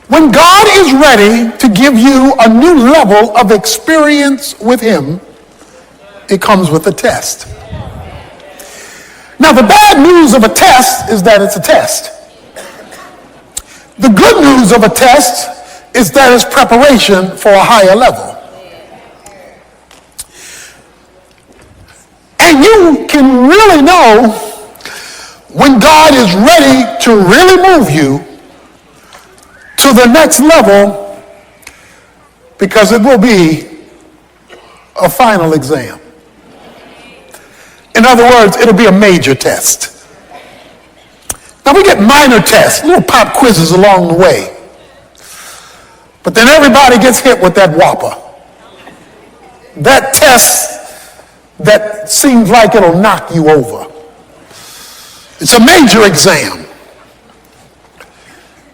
When God is ready to give you a new level of experience with him, it comes with a test. Now, the bad news of a test is that it's a test. The good news of a test is that it's preparation for a higher level. And you can really know when God is ready to really move you to the next level, because it will be a final exam. In other words, it'll be a major test. Now, we get minor tests, little pop quizzes along the way. But then everybody gets hit with that whopper. That test that seems like it'll knock you over. It's a major exam,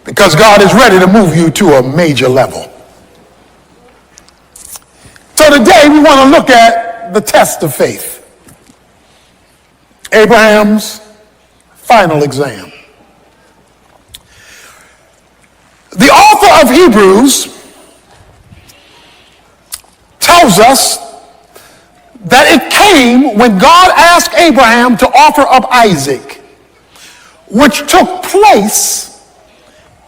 because God is ready to move you to a major level. So today we want to look at the test of faith. Abraham's final exam. The author of Hebrews tells us that it came when God asked Abraham to offer up Isaac, which took place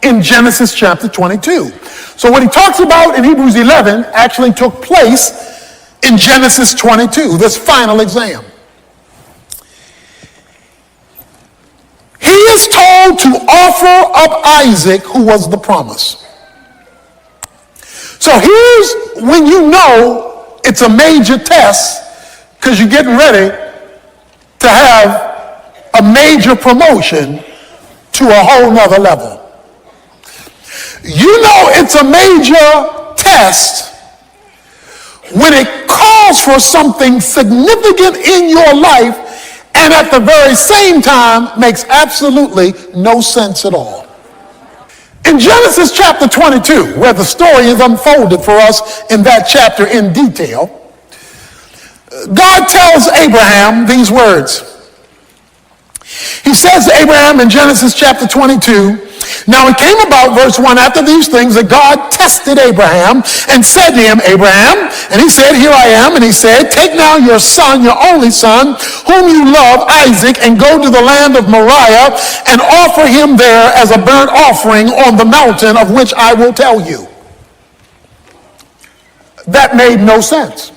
in Genesis chapter 22. So what he talks about in Hebrews 11 actually took place in Genesis 22, this final exam. He is told to offer up Isaac, who was the promise. So here's when you know it's a major test, because you're getting ready to have a major promotion to a whole nother level. You know it's a major test when it calls for something significant in your life and at the very same time makes absolutely no sense at all. In Genesis chapter 22, where the story is unfolded for us in that chapter in detail, God tells Abraham these words. He says to Abraham in Genesis chapter 22, now it came about, verse 1, after these things that God tested Abraham and said to him, Abraham, and he said, here I am. And he said, take now your son, your only son, whom you love, Isaac, and go to the land of Moriah and offer him there as a burnt offering on the mountain of which I will tell you. That made no sense.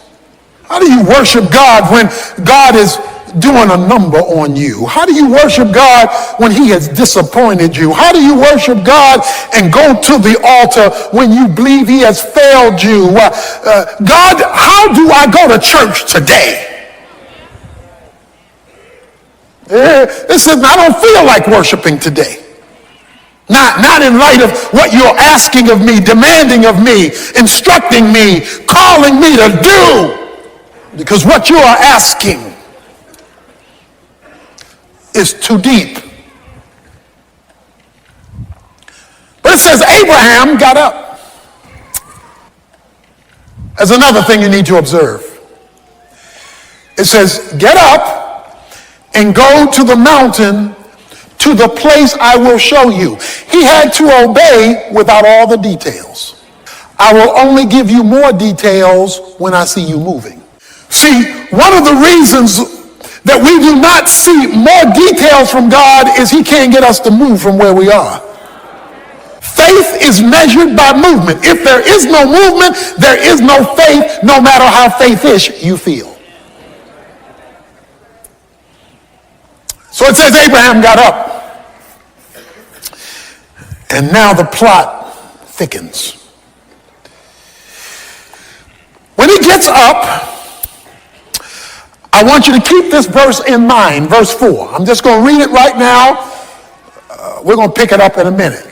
How do you worship God when God is doing a number on you? How do you worship God when he has disappointed you? How do you worship God and go to the altar when you believe he has failed you? God, how do I go to church today? Listen, I don't feel like worshiping today. Not in light of what you're asking of me, demanding of me, instructing me, calling me to do. Because what you are asking is too deep. But it says Abraham got up. There's another thing you need to observe. It says, get up and go to the mountain, to the place I will show you. He had to obey without all the details. I will only give you more details when I see you moving. See, one of the reasons that we do not see more details from God is he can't get us to move from where we are. Faith is measured by movement. If there is no movement, there is no faith, no matter how faith-ish you feel. So it says Abraham got up. And now the plot thickens. When he gets up, I want you to keep this verse in mind, verse 4. I'm just going to read it right now. We're going to pick it up in a minute.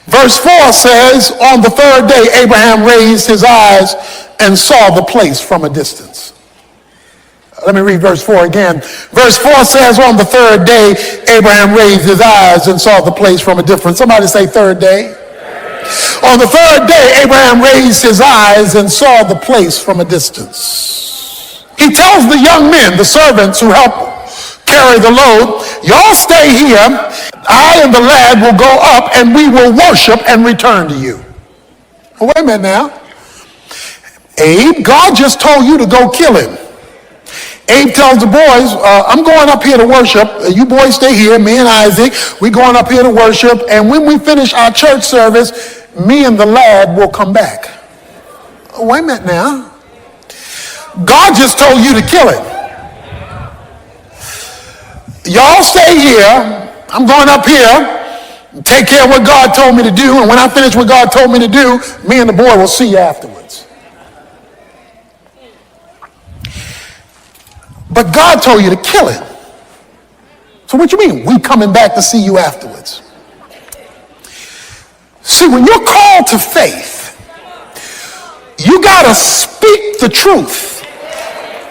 Verse 4 says, on the third day, Abraham raised his eyes and saw the place from a distance. Let me read verse 4 again. Verse 4 says, on the third day, Abraham raised his eyes and saw the place from a distance. Somebody say third day. On the third day, Abraham raised his eyes and saw the place from a distance. He tells the young men, the servants who help carry the load, y'all stay here. I and the lad will go up and we will worship and return to you. Oh, wait a minute now. Abe, God just told you to go kill him. Abe tells the boys, I'm going up here to worship. You boys stay here, me and Isaac. We're going up here to worship. And when we finish our church service, me and the lad will come back. Oh, wait a minute now. God just told you to kill him. Y'all stay here. I'm going up here. Take care of what God told me to do. And when I finish what God told me to do, me and the boy will see you afterwards. But God told you to kill him. So what you mean? We coming back to see you afterwards. See, when you're called to faith, you got to speak the truth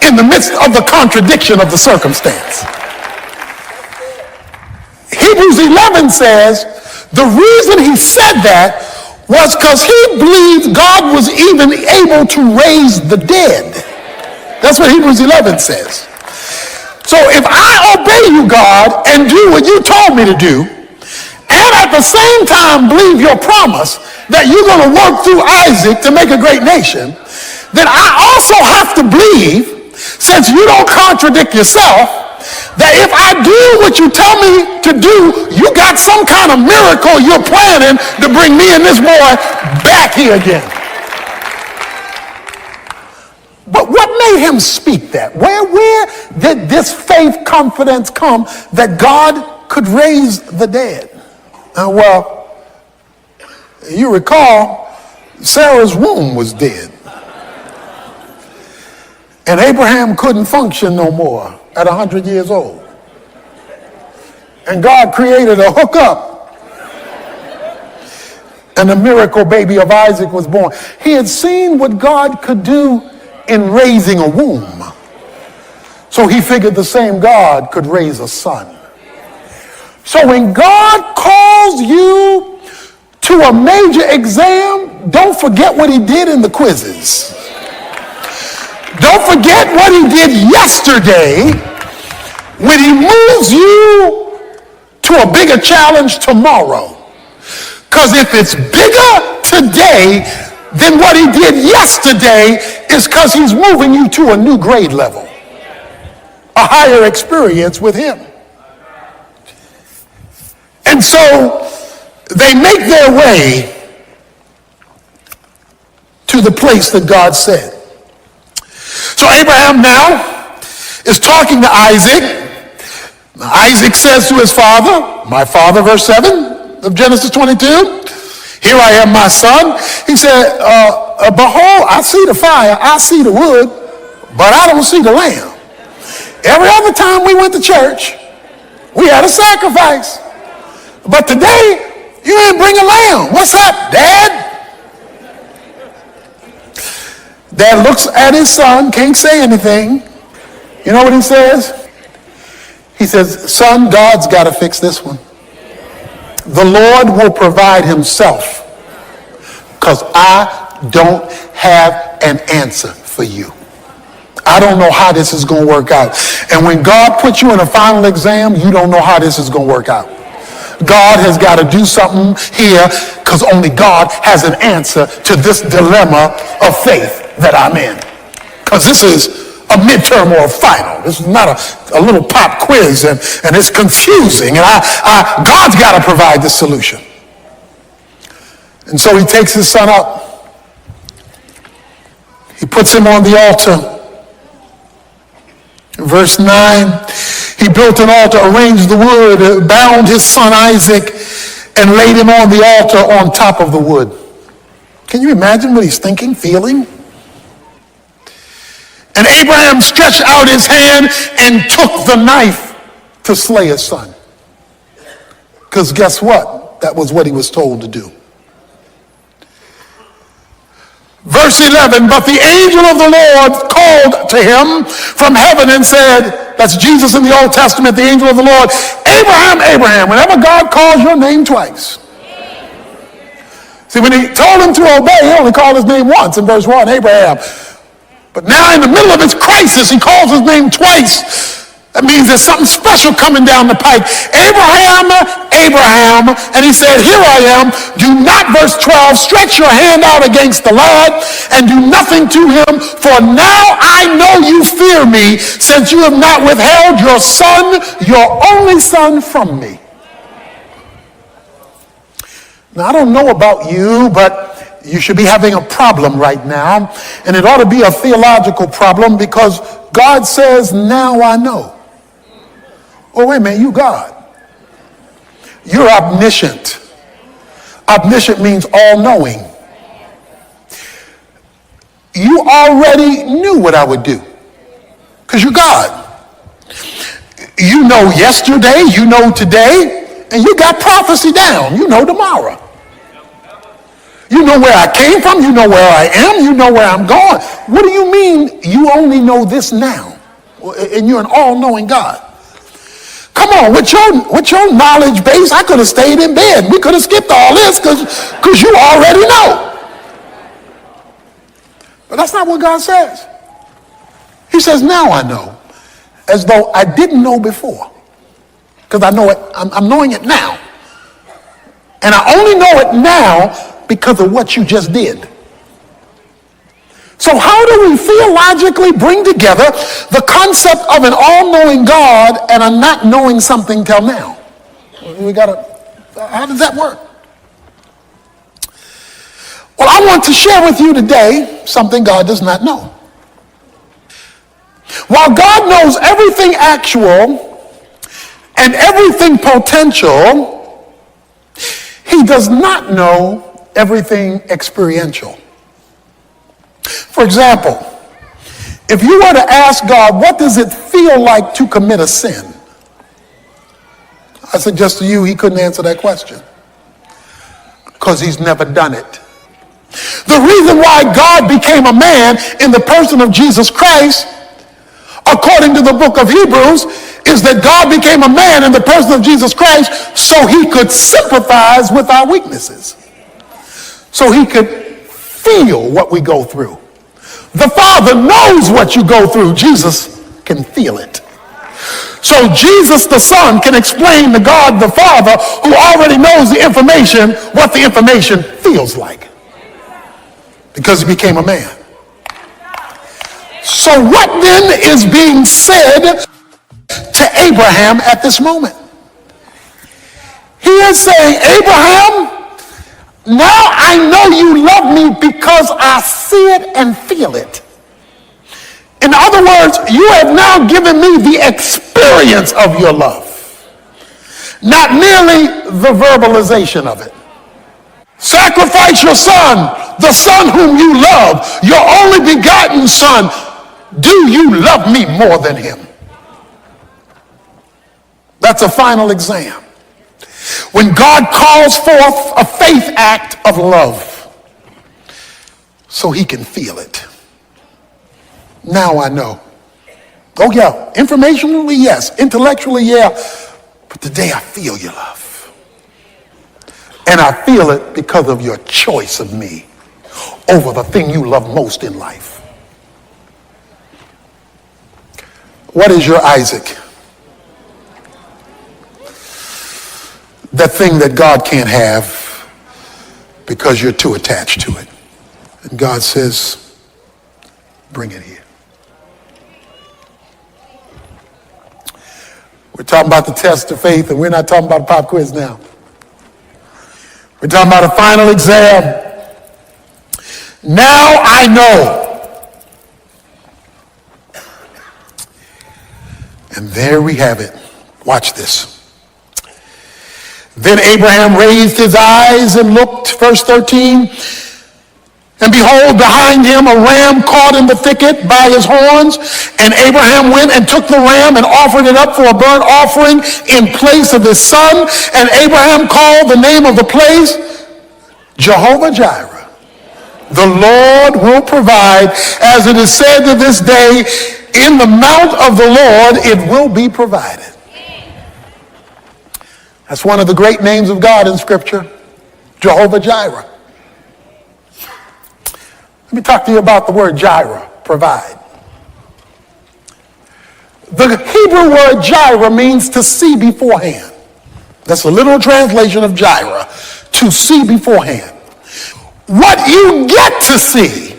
in the midst of the contradiction of the circumstance. Hebrews 11 says the reason he said that was because he believed God was even able to raise the dead. That's what Hebrews 11 says. So if I obey you, God, and do what you told me to do, and at the same time believe your promise that you're going to work through Isaac to make a great nation, then I also have to believe, since you don't contradict yourself, that if I do what you tell me to do, you got some kind of miracle you're planning to bring me and this boy back here again. But what made him speak that? Where did this faith confidence come that God could raise the dead? Well, you recall, Sarah's womb was dead. And Abraham couldn't function no more at 100 years old. And God created a hookup. And the miracle baby of Isaac was born. He had seen what God could do in raising a womb. So he figured the same God could raise a son. So when God calls you to a major exam, don't forget what he did in the quizzes. Don't forget what he did yesterday when he moves you to a bigger challenge tomorrow. Because if it's bigger today than what he did yesterday, is because he's moving you to a new grade level, a higher experience with him. And so they make their way to the place that God said. So Abraham now is talking to Isaac. Isaac says to his father, my father, verse 7 of Genesis 22, here I am, my son. He said, behold, I see the fire, I see the wood, but I don't see the lamb. Every other time we went to church, we had a sacrifice. But today, you didn't bring a lamb. What's up, Dad? Dad looks at his son, can't say anything. You know what he says? He says, son, God's got to fix this one. The Lord will provide himself, because I don't have an answer for you. I don't know how this is going to work out. And when God puts you in a final exam, you don't know how this is going to work out. God has got to do something here, because only God has an answer to this dilemma of faith that I'm in. Because this is a midterm or a final. This is not a little pop quiz, and it's confusing. And God's got to provide the solution. And so he takes his son up. He puts him on the altar. Verse 9, he built an altar, arranged the wood, bound his son Isaac, and laid him on the altar on top of the wood. Can you imagine what he's thinking, feeling? And Abraham stretched out his hand and took the knife to slay his son. Because guess what? That was what he was told to do. Verse 11, but the angel of the Lord called to him from heaven and said, that's Jesus in the Old Testament, the angel of the Lord, Abraham, Abraham. Whenever God calls your name twice. See, when he told him to obey, he only called his name once in verse 1, Abraham. But now in the middle of his crisis, he calls his name twice That means there's something special coming down the pike. Abraham, Abraham, and he said, here I am. Do not, verse 12, stretch your hand out against the lad and do nothing to him, for now I know you fear me, since you have not withheld your son, your only son, from me. Now, I don't know about you, but you should be having a problem right now, and it ought to be a theological problem, because God says, now I know. Oh, wait a minute, you God. You're omniscient. Omniscient means all-knowing. You already knew what I would do, because you're God. You know yesterday, you know today, and you got prophecy down. You know tomorrow. You know where I came from, you know where I am, you know where I'm going. What do you mean you only know this now? And you're an all-knowing God. Come on, with your knowledge base, I could have stayed in bed. We could have skipped all this because you already know. But that's not what God says. He says, now I know, as though I didn't know before. Because I know it, I'm knowing it now. And I only know it now because of what you just did. So how do we theologically bring together the concept of an all-knowing God and a not knowing something till now? How does that work? Well, I want to share with you today something God does not know. While God knows everything actual and everything potential, he does not know everything experiential. For example, if you were to ask God, what does it feel like to commit a sin? I suggest to you he couldn't answer that question because he's never done it. The reason why God became a man in the person of Jesus Christ, according to the book of Hebrews, is that God became a man in the person of Jesus Christ so he could sympathize with our weaknesses, so he could feel what we go through. The Father knows what you go through. Jesus can feel it. So Jesus the Son can explain to God the Father, who already knows the information, what the information feels like, because he became a man. So what then is being said to Abraham at this moment? He is saying, Abraham, now I know you love me because I see it and feel it. In other words, you have now given me the experience of your love, not merely the verbalization of it. Sacrifice your son, the son whom you love, your only begotten son. Do you love me more than him? That's a final exam. When God calls forth a faith act of love so he can feel it. Now I know. Oh yeah, informationally, yes. Intellectually, yeah. But today I feel your love. And I feel it because of your choice of me over the thing you love most in life. What is your Isaac? That thing that God can't have because you're too attached to it. And God says, bring it here. We're talking about the test of faith, and we're not talking about a pop quiz now. We're talking about a final exam. Now I know. And there we have it. Watch this. Then Abraham raised his eyes and looked, verse 13, and behold, behind him a ram caught in the thicket by his horns. And Abraham went and took the ram and offered it up for a burnt offering in place of his son. And Abraham called the name of the place Jehovah Jireh. The Lord will provide, as it is said to this day, in the mount of the Lord it will be provided. That's one of the great names of God in Scripture, Jehovah Jireh. Let me talk to you about the word Jireh, provide. The Hebrew word Jireh means to see beforehand. That's a literal translation of Jireh, to see beforehand. What you get to see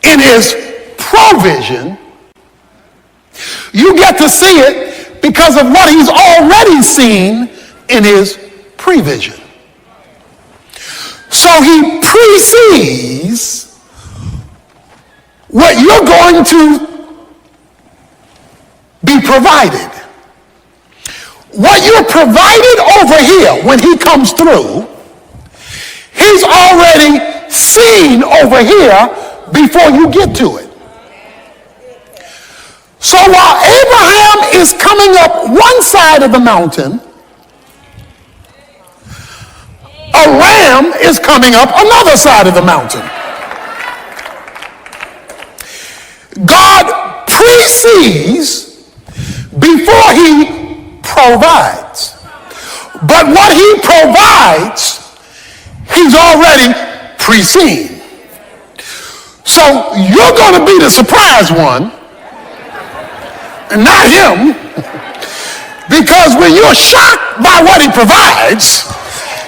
in his provision, you get to see it because of what he's already seen in his prevision. So he precedes what you're going to be provided. What you're provided over here when he comes through, he's already seen over here before you get to it. So while Abraham is coming up one side of the mountain, a ram is coming up another side of the mountain. God precedes before he provides. But what he provides, he's already preceded. So you're going to be the surprise one, and not him, because when you're shocked by what he provides,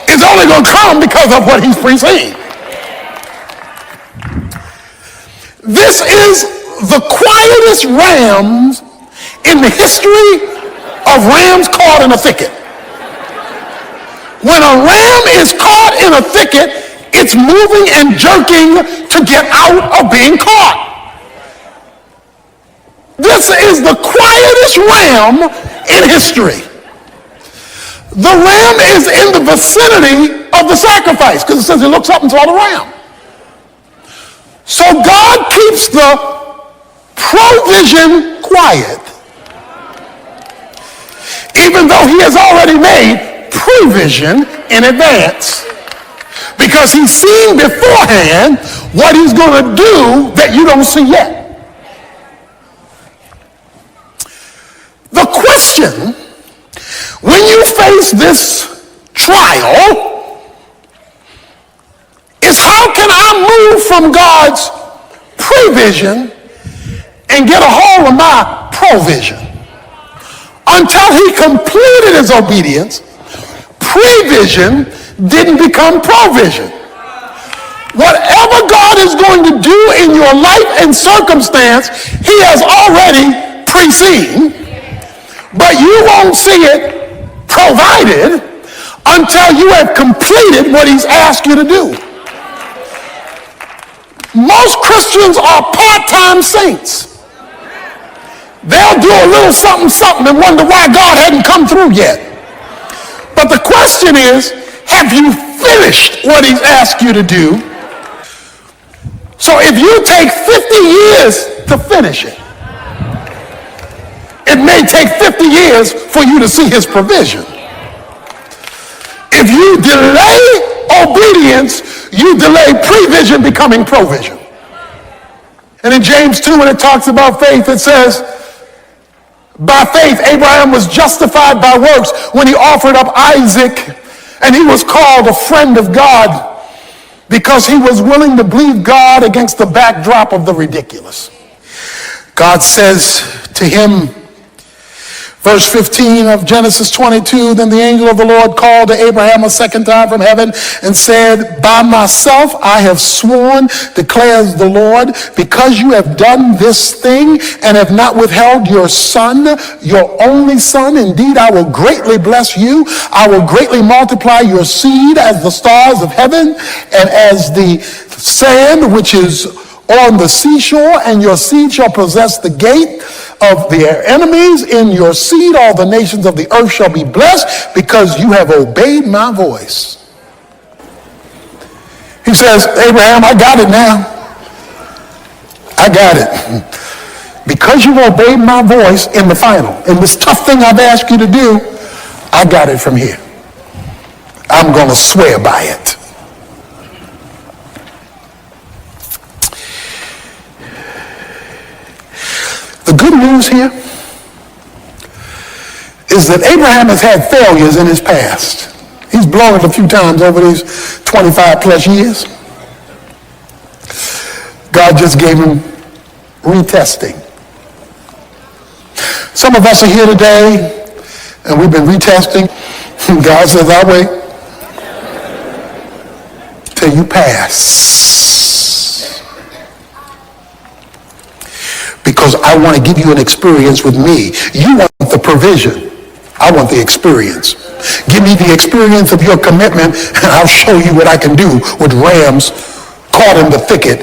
it's only going to come because of what he's preceded. This is the quietest rams in the history of rams caught in a thicket. When a ram is caught in a thicket, it's moving and jerking to get out of being caught. This is the quietest ram in history. The ram is in the vicinity of the sacrifice because it says he looks up and saw the ram. So God keeps the provision quiet, even though he has already made provision in advance, because he's seen beforehand what he's going to do that you don't see yet. The question, when you face this trial, is how can I move from God's prevision and get a hold of my provision? Until he completed his obedience, prevision didn't become provision. Whatever God is going to do in your life and circumstance, he has already preceded, but you won't see it provided until you have completed what he's asked you to do. Most Christians are part-time saints. They'll do a little something, something and wonder why God hadn't come through yet. But the question is, have you finished what he's asked you to do? So if you take 50 years to finish it, it may take 50 years for you to see his provision. If you delay obedience, you delay prevision becoming provision. And in James 2, when it talks about faith, it says, by faith, Abraham was justified by works when he offered up Isaac, and he was called a friend of God because he was willing to believe God against the backdrop of the ridiculous. God says to him, verse 15 of Genesis 22, then the angel of the Lord called to Abraham a second time from heaven and said, by myself I have sworn, declares the Lord, because you have done this thing and have not withheld your son, your only son, indeed I will greatly bless you. I will greatly multiply your seed as the stars of heaven and as the sand which is on the seashore, and your seed shall possess the gate of their enemies. In your seed all the nations of the earth shall be blessed, because you have obeyed my voice. He says, Abraham, I got it now. I got it. Because you've obeyed my voice in the final, in this tough thing I've asked you to do, I got it from here. I'm going to swear by it. The good news here is that Abraham has had failures in his past. He's blown it a few times over these 25 plus years. God just gave him retesting. Some of us are here today, and we've been retesting. God says, I'll wait till you pass. Because I want to give you an experience with me. You want the provision. I want the experience. Give me the experience of your commitment, and I'll show you what I can do with rams caught in the thicket,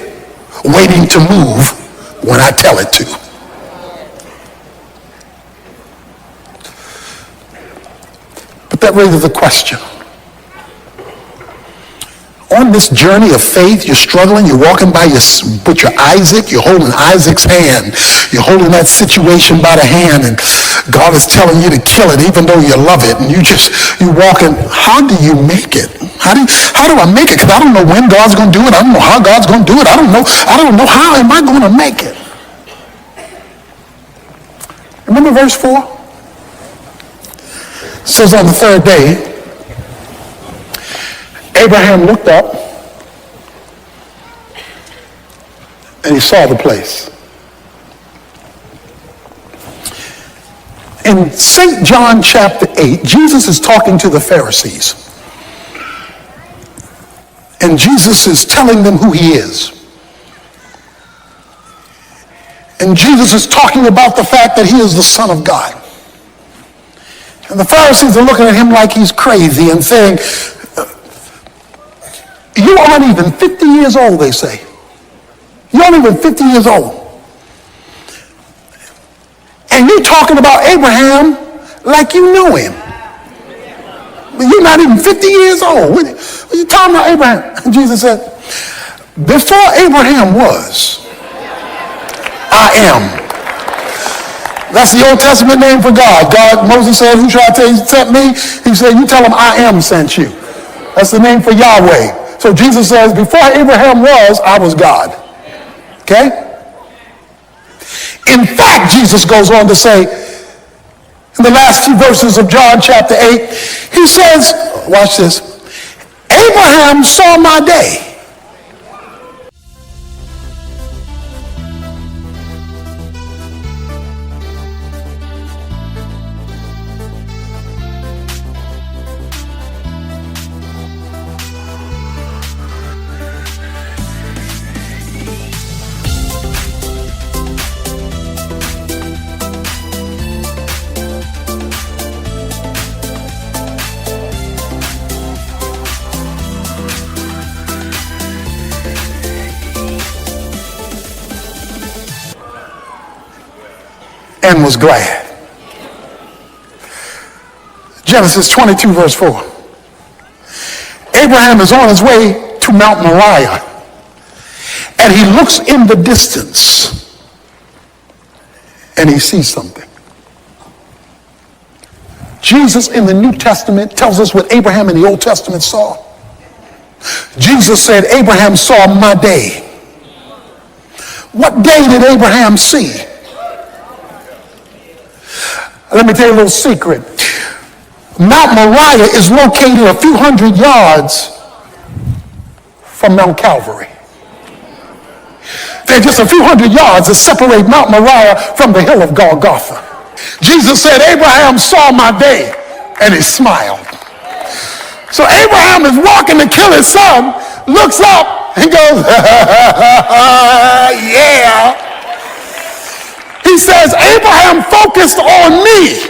waiting to move when I tell it to. But that raises a question. On this journey of faith, you're struggling, you're walking by with your Isaac, you're holding Isaac's hand. You're holding that situation by the hand, and God is telling you to kill it even though you love it. And you're walking, how do you make it? How do I make it? Because I don't know when God's going to do it. I don't know how God's going to do it. I don't know how am I going to make it? Remember verse 4? It says on the third day, Abraham looked up and he saw the place. In St. John chapter 8, Jesus is talking to the Pharisees. And Jesus is telling them who he is. And Jesus is talking about the fact that he is the Son of God. And the Pharisees are looking at him like he's crazy and saying, you aren't even 50 years old, they say. You aren't even 50 years old. And you're talking about Abraham like you know him. But you're not even 50 years old. What are you talking about Abraham? And Jesus said, before Abraham was, I am. That's the Old Testament name for God. Moses said, who shall I tell you sent me? He said, you tell him I am sent you. That's the name for Yahweh. So Jesus says, before Abraham was, I was God. Okay? In fact, Jesus goes on to say, in the last few verses of John chapter 8, he says, watch this, Abraham saw my day. And was glad. Genesis 22 verse 4. Abraham is on his way to Mount Moriah, and he looks in the distance and he sees something. Jesus in the New Testament tells us what Abraham in the Old Testament saw. Jesus said, Abraham saw my day. What day did Abraham see? Let me tell you a little secret. Mount Moriah is located a few hundred yards from Mount Calvary. There are just a few hundred yards that separate Mount Moriah from the hill of Golgotha. Jesus said, Abraham saw my day, and he smiled. So Abraham is walking to kill his son, looks up and goes, yeah. He says, Abraham focused on me.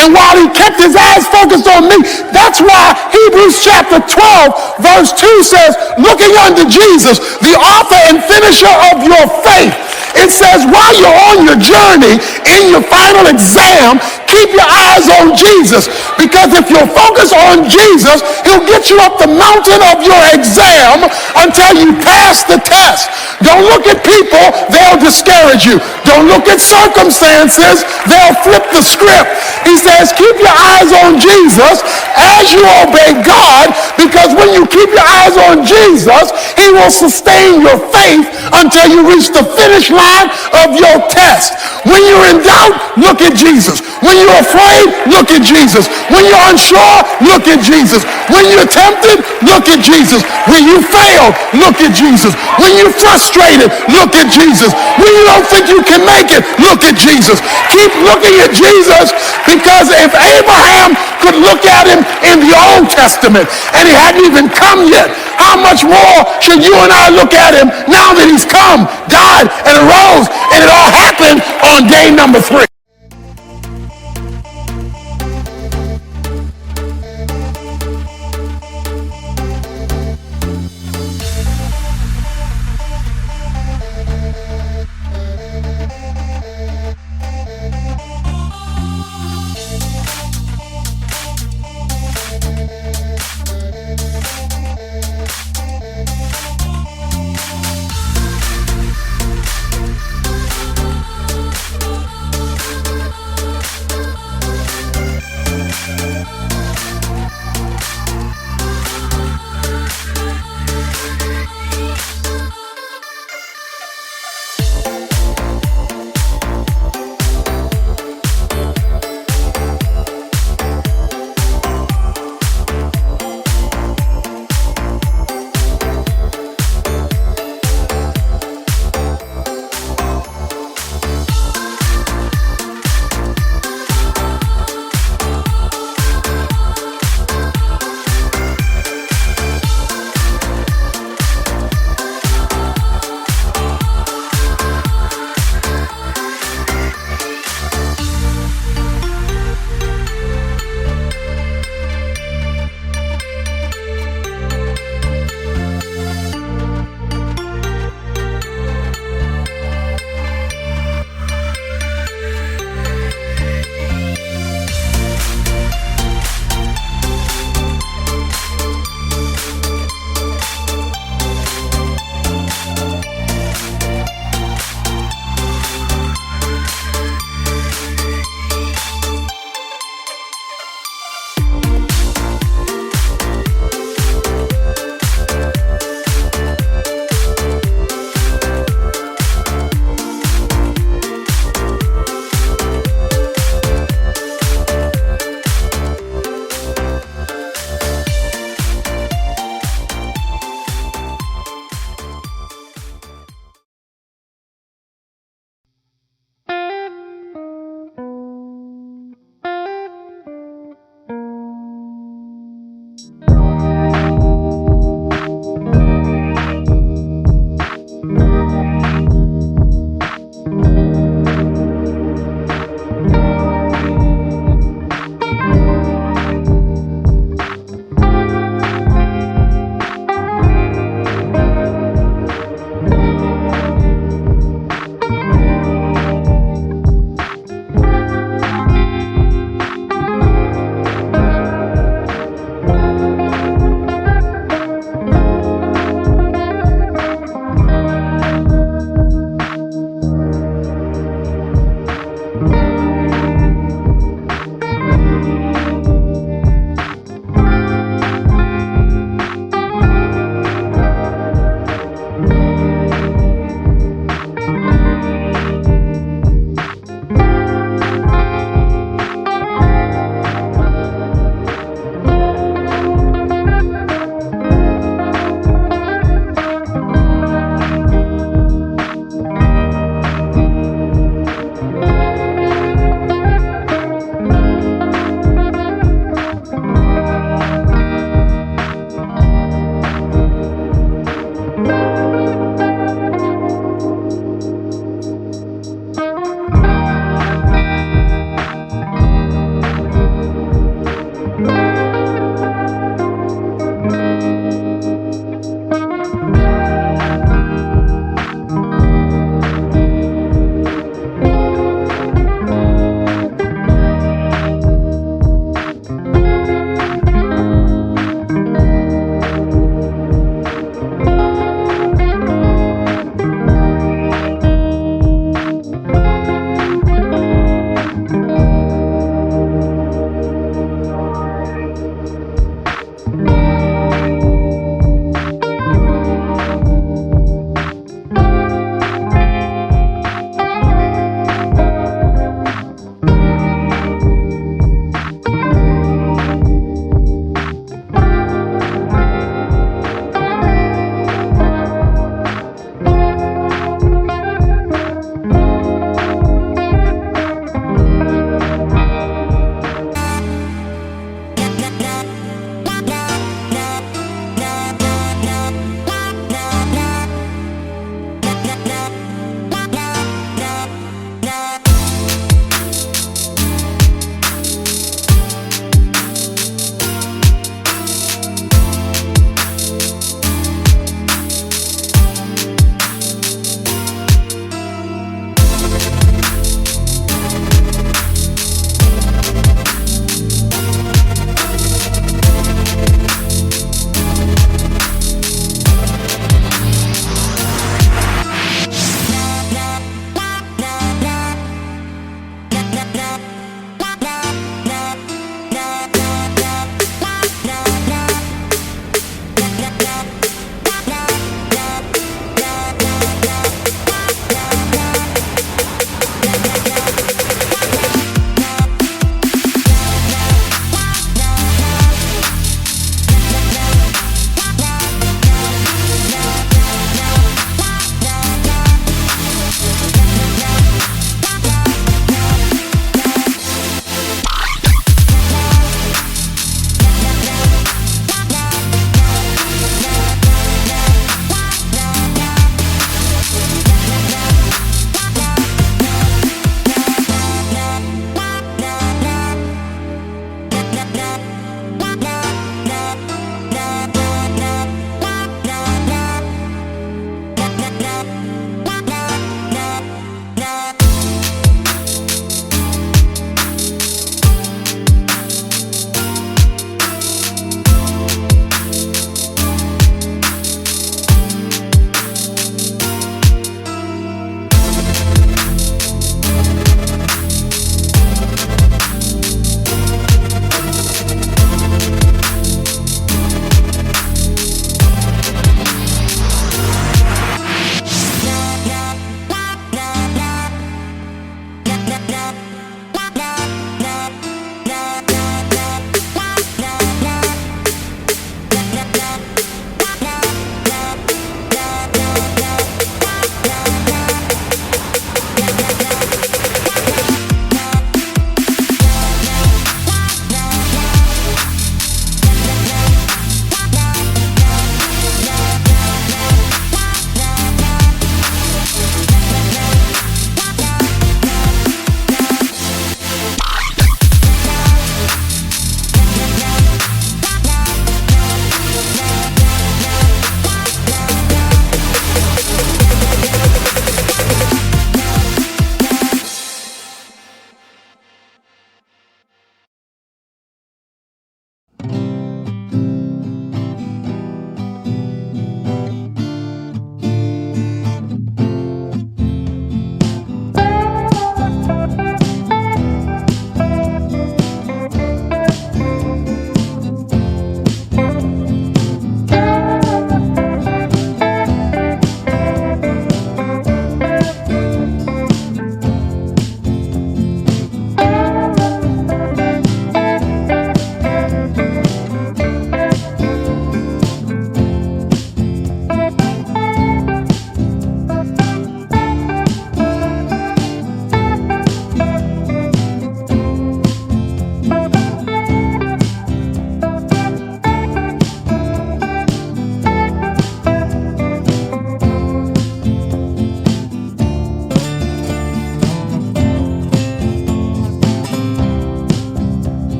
And while he kept his eyes focused on me, that's why Hebrews chapter 12, verse 2 says, looking unto Jesus, the author and finisher of your faith. It says, while you're on your journey, in your final exam, keep your eyes on Jesus. Because if you're focused on Jesus, he'll get you up the mountain of your exam until you pass the test. Don't look at people, they'll discourage you. Don't look at circumstances, they'll flip the script. He says, keep your eyes on Jesus as you obey God, because when you keep your eyes on Jesus, he will sustain your faith until you reach the finish line of your test. When you're in doubt, look at Jesus. When When you're afraid, look at Jesus. When you're unsure, look at Jesus. When you're tempted, look at Jesus. When you fail, look at Jesus. When you're frustrated, look at Jesus. When you don't think you can make it, look at Jesus. Keep looking at Jesus, because if Abraham could look at him in the Old Testament and he hadn't even come yet, how much more should you and I look at him now that he's come, died, and arose, and it all happened on day number 3?